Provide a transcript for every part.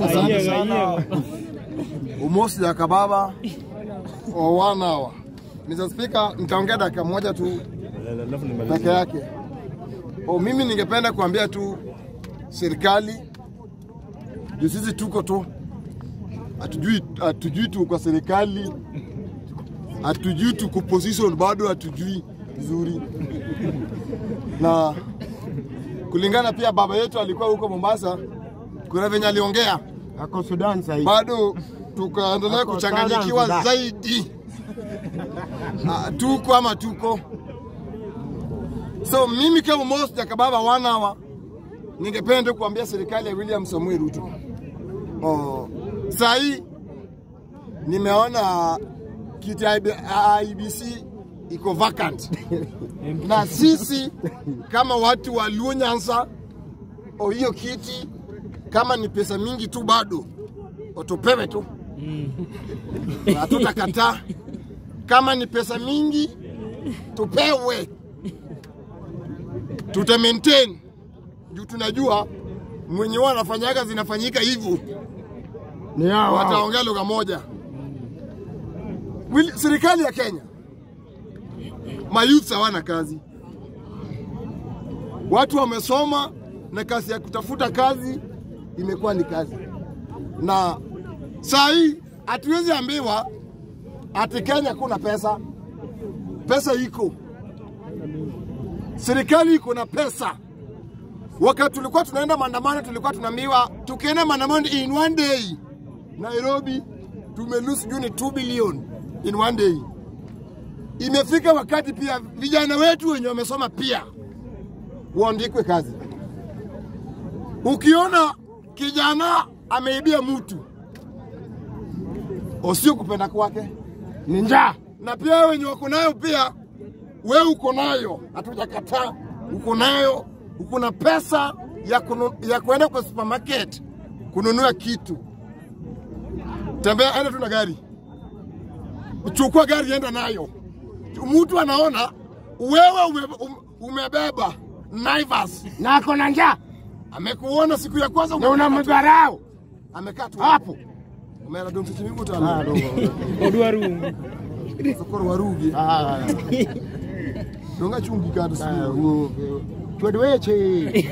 Asante sana. Umosi ya kababa o 1 hour. Mr. Speaker, nitaongea dakika moja tu peke yake. Mimi ningependa kuambia tu serikali sisi tuko tu hatujui tu kwa serikali, hatujui tu ku position, bado hatujui vizuri. Na kulingana pia baba yetu alikuwa huko Mombasa, kuna venye aliongea ako Sudan sasa, bado tukaendelea kuchanganyikiwa zaidi. Tuko ama tuko. So mimi kama Most ya kababa 1 hour ningependa kuambia serikali ya William Samuel Ruto. Sahi nimeona kiti IBC iko vacant. Na sisi kama watu wa Luo Nyanza, hiyo kiti kama ni pesa mingi tu bado utupewe tu. Hatutakataa. Kama ni pesa mingi tupewe. Tuta maintain. Juu tunajua mwenye wanafanyaga zinafanyika hivyo. Ni hao wataongea lugha moja. Serikali ya Kenya, mayouth hawana kazi. Watu wamesoma na kazi ya kutafuta kazi imekuwa ni kazi. Na saa hii hatuwezi ambiwa ati Kenya kuna pesa. Pesa iko. Serikali iko na pesa. Wakati tulikuwa tunaenda maandamano tulikuwa tunaambiwa tukienda maandamano in 1 day Nairobi tumelose juni 2 billion in 1 day. Imefika wakati pia vijana wetu wenye wamesoma pia waandikwe kazi. Ukiona kijana ameibia mtu, sio kupenda kwake, ni njaa. Na pia wenye wako nayo pia, wewe uko nayo, hatujakataa, uko nayo, uko na pesa ya kuenda kwa supermarket kununua kitu. Tembea, enda tu na gari. Chukua gari, enda nayo. Mtu anaona wewe umebeba Naivas na ako na njaa. Amekuona siku ya kwanza na unamdharau. Amekaa tu hapo. Umeona dongo chini mtana. Oduaru. Sokoro warugi. Donga chungi kada siku. Chwadweche.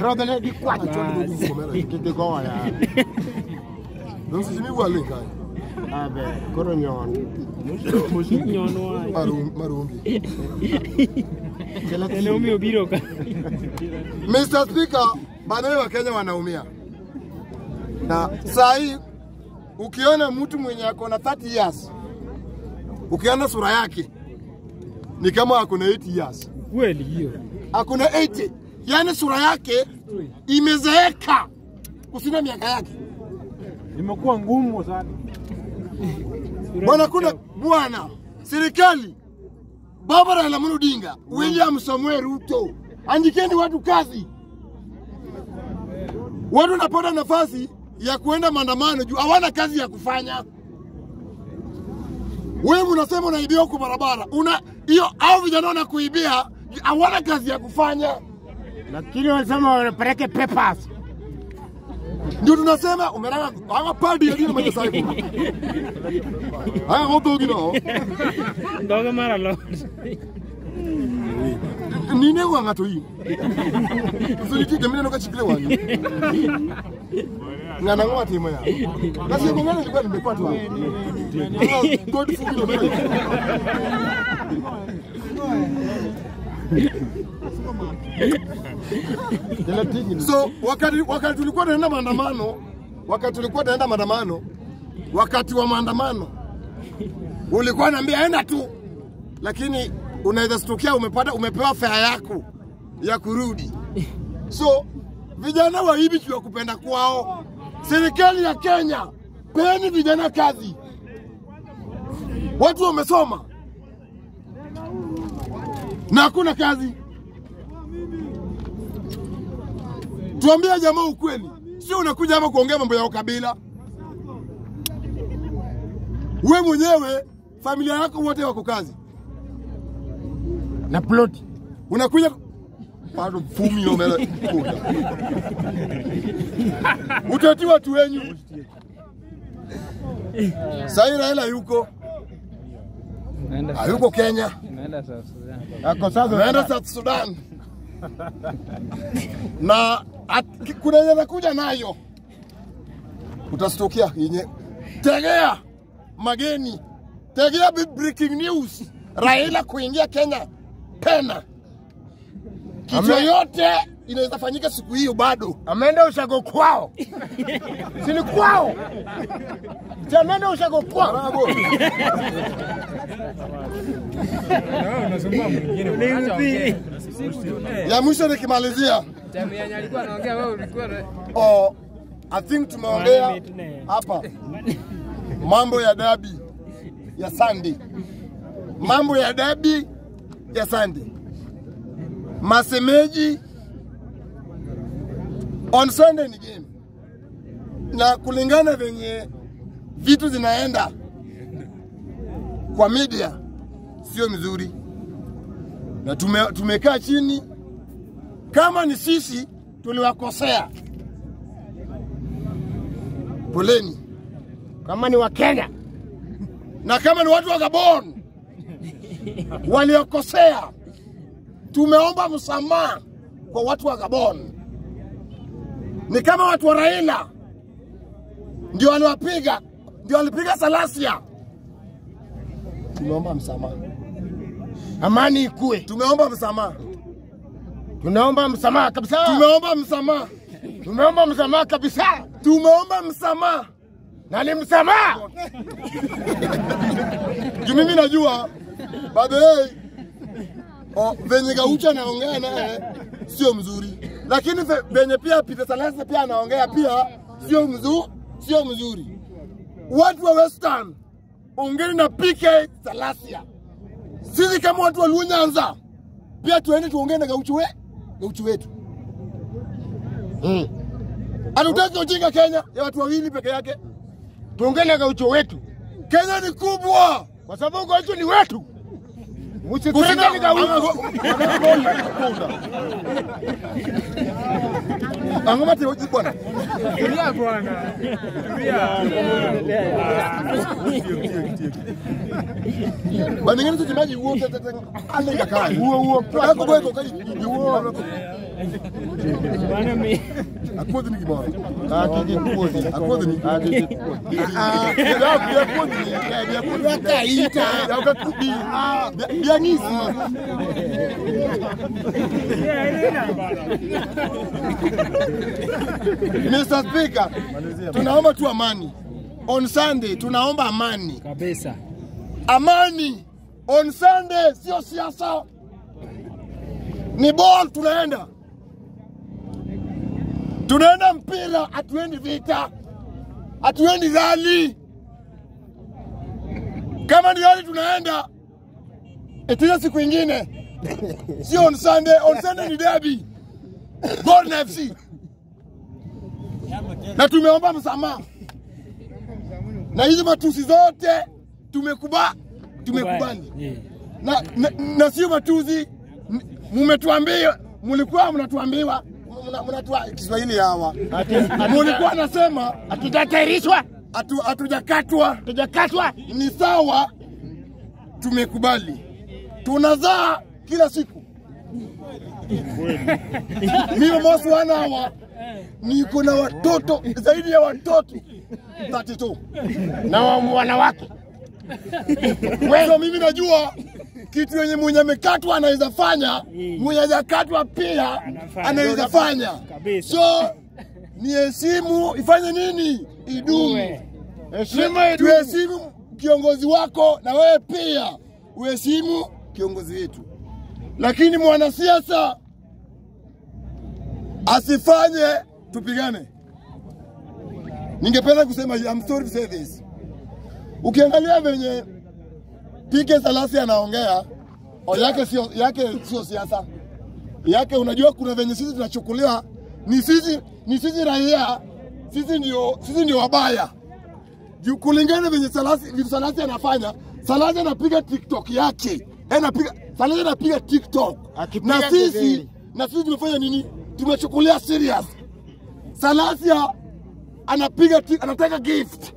Rodanagi kwa chwadweche kwa ya. Dongo chini wale kai. Abe koronyon. Nyon wa. Marungi. Naumia biro ka. Mr. Speaker, bado wa Kenya wanaumia. Na saa hii ukiona mtu mwenye ako na 30 years, ukiona sura yake ni kama ako na 8 years. Kweli hiyo. Ako na 80. Yaani sura yake imezeeka kusina miaka yake. Imekuwa ngumu sana. Bwana serikali Baba Raila Odinga, William Samuel Ruto, andikeni watu kazi. Watu wanapata nafasi ya kuenda maandamano juu hawana kazi ya kufanya. Wewe unasema unaibia huko barabara. Hiyo au vijana wanakuibia hawana kazi ya kufanya. Lakini wanasema wanapeleke papers. Ndio tunasema umeranga hapa party ya dini moja sasa. Haya hoto gino. Doga mara lo. Nini wanga to hii? Suliti jamii ndoka chikile wani. Ngana ngoma timu ya. Basi ngoma nilikuwa nimepata hapo. God fuki. So wakati tulikuwa tunaenda maandamano, wakati wa maandamano ulikuwa unaambia enda tu, lakini unaweza stukia umepewa fare yako ya kurudi. So vijana waibi kwa kupenda kwao. Serikali ya Kenya, peni vijana kazi. Watu wamesoma na hakuna kazi. Tuambie jamaa ukweli. Sio unakuja hapa kuongea mambo ya ukabila. Wewe mwenyewe, familia yako wote wako kazi. Na plot. Unakuja bado fumi omele kuda. Utati watu wenyu. Sasa Raila yuko hayuko Kenya. Anaenda South Sudan. Na kuna yenye nakuja nayo. Utastokia yenye. Tegea mageni. Tegea breaking news. Raila kuingia Kenya tena. Kitu yote inaweza fanyika siku hiyo bado. Ameenda ushago kwao. Sini kwao. Ameenda ushago kwao. Ya mwisho nikimalizia. Oh, I think tumeongea hapa mambo ya dabi ya Sunday. Mambo ya dabi ya Sunday. Masemeji on Sunday ni game. Na kulingana venye vitu zinaenda kwa media sio mzuri. Na tumekaa chini kama ni sisi tuliwakosea. Poleni. Kama ni wa Kenya na kama ni watu wa Gabon waliokosea, tumeomba msamaha kwa watu wa Gabon. Ni kama watu wa Raila ndio waliwapiga, ndio walipiga Salasia. Tumeomba msamaha. Amani ikue. Tumeomba msamaha. Tunaomba msamaha kabisa. Tumeomba msamaha. Tumeomba msamaha kabisa. Tumeomba msamaha. Na ni msamaha. Mimi najua by the way venye Gaucha anaongea naye sio mzuri. Lakini venye pia Peter Salasia pia anaongea pia sio mzuri. Watu wa Western ongeni na PK Salasia. Sisi kama watu wa Lunyanza pia tuende tuongee na Gaucho wetu. Anataka ujinga Kenya ya watu wawili peke yake. Tuongee na Gaucho wetu. Kenya ni kubwa kwa sababu Gaucho ni wetu. Msitende ni Gaucho. Angoma teo bwana. Tulia bwana. Baningeni tujimaji huo tete alenga kai. Huo. Hapo kwa huo. Bwana mimi. Akodhi ni kibao. Akodhi ni. Mr. Speaker, tunaomba tu amani. On Sunday tunaomba amani. Kabisa. Amani. On Sunday sio siasa. Ni ball tunaenda. Tunaenda mpira, hatuendi vita. Hatuendi rally. Kama ni rally tunaenda etia siku nyingine. Sio on Sunday. On Sunday ni derby. Gor na FC. Na tumeomba msamaha. Na hizo matusi zote tumekubali. Na sio matusi. Mmetuambia, mlikuwa mnatuambiwa Kiswahili hawa. Mlikuwa nasema hatujatayarishwa, hatujakatwa. Ni sawa, tumekubali. Tunazaa kila siku. Mimi mosi wana hawa niko na watoto zaidi ya watoto 32 na wanawake. Wewe mimi najua kitu yenye mwenye amekatwa anaweza fanya, mwenye hajakatwa pia anaweza fanya. So ni heshima ifanye nini? Idumu. Tuheshimu kiongozi wako na wewe pia uheshimu kiongozi wetu. Lakini mwanasiasa asifanye tupigane. Ningependa kusema I'm sorry to say this. Ukiangalia venye PK Salasia anaongea, yake sio siasa. Yake unajua kuna venye sisi tunachukuliwa ni sisi raia, sisi ndio wabaya. Juu kulingana venye Salasia anafanya, Salasia anapiga TikTok yake. Salasia anapiga TikTok. Na na sisi tumefanya nini? Tumechukulia serious. Salasia anataka gift.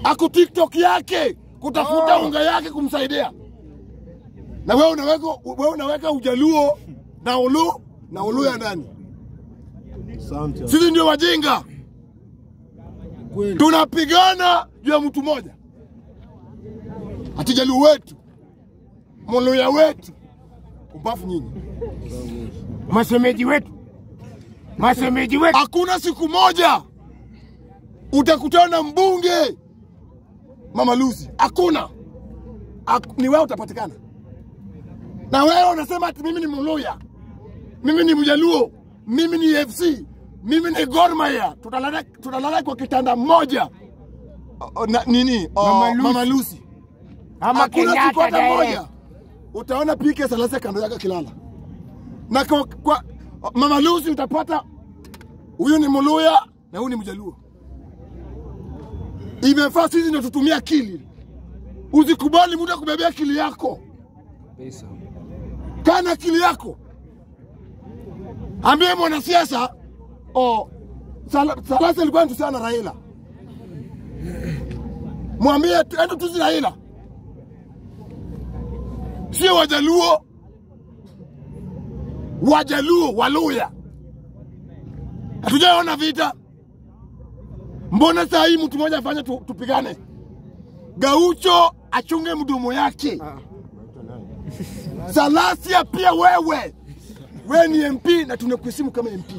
Ako TikTok yake kutafuta unga yake kumsaidia. Na wewe unaweka ujaluo na ulu ya ndani. Sisi ndio wajinga. Tunapigana juu ya mtu mmoja. Atijaluo wetu, Muluya wetu, kumbafu nyinyi. Masemeji wetu. Hakuna siku moja utakutana mbunge Mama Lucy. Hakuna. Ni wewe utapatikana. Na wewe unasema ati mimi ni Muluya, mimi ni Mjaluo, mimi ni FC, mimi ni Gor Mahia. Tutalala kwa kitanda moja. Mama Lucy. Ama Kenyatta moja. Utaona PK Salasia kando yake kilala. Na kwa Mama Lucy utapata huyu ni Muluya na huyu ni Mjaluo. Imefaa sisi ndio tutumia akili. Usikubali mtu akubebea akili yako. Pesa. Kana akili yako. Ambie mwanasiasa Salasia alikuwa anatusiana na Raila. Mwambie endo tusi Raila. Sio Wajaluo, Waluya. Hatujaona vita. Mbona saa hii mtu mmoja afanye tupigane? Gaucho achunge mdomo yake. Salasia pia wewe ni MP na tunakuheshimu kama MP.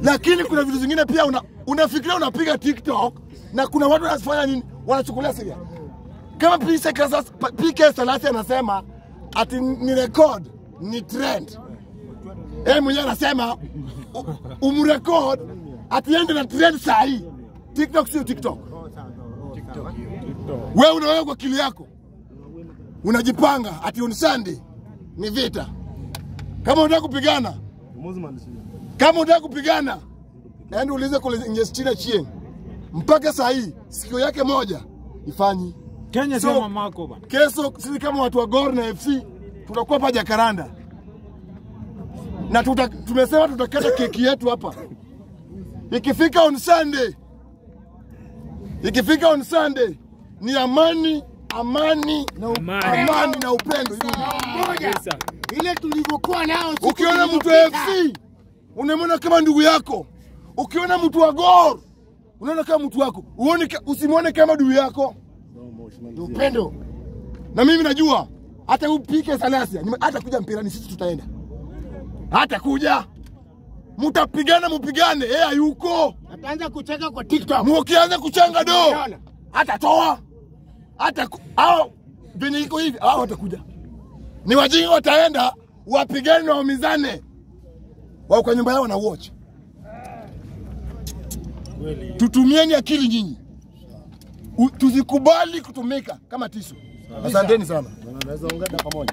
Lakini kuna vitu zingine pia unafikiria unapiga TikTok na kuna watu wanafanya nini? Wanachukulia serious. Kama PK Salasia anasema ati ni record, ni trend. Mwenyewe anasema umrecord ati ende na trend saa hii. TikTok sio TikTok. Wewe unaweka kwa akili yako. Unajipanga ati on Sunday ni vita. Kama unataka kupigana, naenda ulize kule Njestina Chien. Mpaka saa hii sikio yake moja ifanyi. Kenya sema mako bana. Kesho sisi kama watu wa Gor na FC tutakuwa pa Jacaranda. Na tumesema tutakata keki yetu hapa. Ikifika on Sunday ni amani na upendo. Ile tulivyokuwa nao. Ukiona mtu wa FC unamwona kama ndugu yako. Ukiona mtu wa Gor unaona kama mtu wako. Usimwone kama ndugu yako. Upendo. Na mimi najua hata upike Salasia hata kuja mpirani sisi tutaenda. Hata kuja mupigane yeye hayuko. Ataanza kucheka kwa TikTok. Mkianza kuchanga do. Hata toa. Hao venye iko hivi hao watakuja. Ni wajinga wataenda wapigane na waumizane. Wao kwa nyumba yao na watch. Tutumieni akili nyinyi. Tusikubali kutumika kama tisu. Asanteni sana. Unaweza ongea dakika moja.